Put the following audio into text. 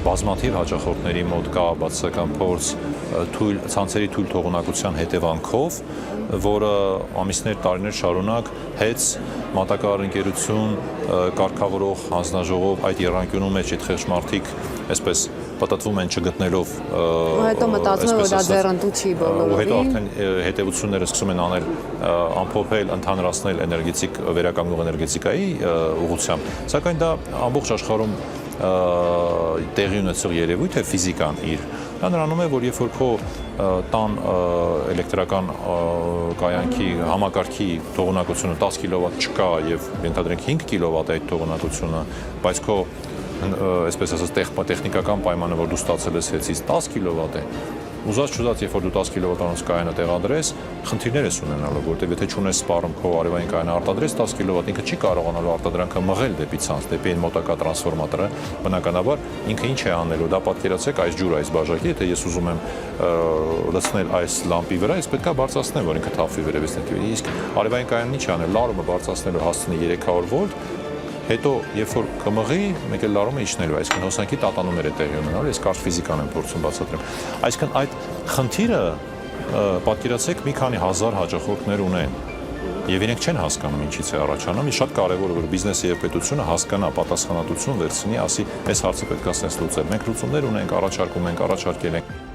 բազմաթիվ հաճախորդների մոտ կա բացասական փորձ ցանցերի թույլ թողունակության հետևանքով, որը ամիսներ, տարիներ շարունակ հեց մատակարարընկերություն կարգավորող հանձնաժողով այդ եռանկյունու մեջ այդ խեղճ մարդիկ այսպես պատտվում են չգտնելով հետո մտածում են, որ դա ձեռնտու չի բոլորովին։ Ու հետո արդեն հետևությունները սկսում են անել ամփոփել, ընդհանրացնել էներգետիկ վերականգնող էներգետիկայի ուղղությամբ, սակայն դա ամբողջ աշխարհում տեղի ունեցող երևույթ է ֆիզիկան իր։ Դա նրանում է, որ երբ որ քո տան էլեկտրական կայանքի համակարգի թողունակությունը 10 կիլովատ չկա եւ ենթադրենք 5 կիլովատ է այդ թողունակությունը, բայց քո այսպես ասած տեխնիկական պայմանը, որ դու ստացել ես հեցից 10 կիլովատ է, ուզած-չուզած, երբ որ դու 10 կիլովատանոց կայանը տեղադրես, խնդիրներ ես ունենալու, որտեղ եթե չունես սպառում քո արևային կայանը արտադրես 10 կիլովատ, ինքը չի կարողանալու արտադրանքը մղել դեպի ցանց, դեպի այն մոտակա տրանսֆորմատորը, բնականաբար ինքը ինչ է անելու, դա պատկերացրեք այս ջուրը, այս բաժակի, եթե ես ուզում եմ լցնել այս լամպի վրա, ես պետք է բարձրացնեմ, որ ինքը թափվի վերևից ներքև։ Իսկ արևային կայանն ինչ է անել, լարումը բարձրացնելու հասցնի 300 վոլտ, հետո երբ որ կմղի, մեկ էլ լարումը իջնելու, այսինքն հոսանքի տատանումներ է տեղի ունենալու, ես կարճ ֆիզիկան եմ փորձում բացատրեմ։ Այսինքն այդ խնդիրը պատկերացրեք մի քանի հազար հաճախորդներ ունեն եւ իրենք չեն հասկանում ինչից է առաջանում, շատ կարեւոր է որ բիզնեսը եւ պետությունը հասկանա պատասխանատվություն վերցնի, ասի այս հարցը պետք է sense լուծել։ Մենք լուծումներ ունենք, առաջարկում ենք, առաջարկել ենք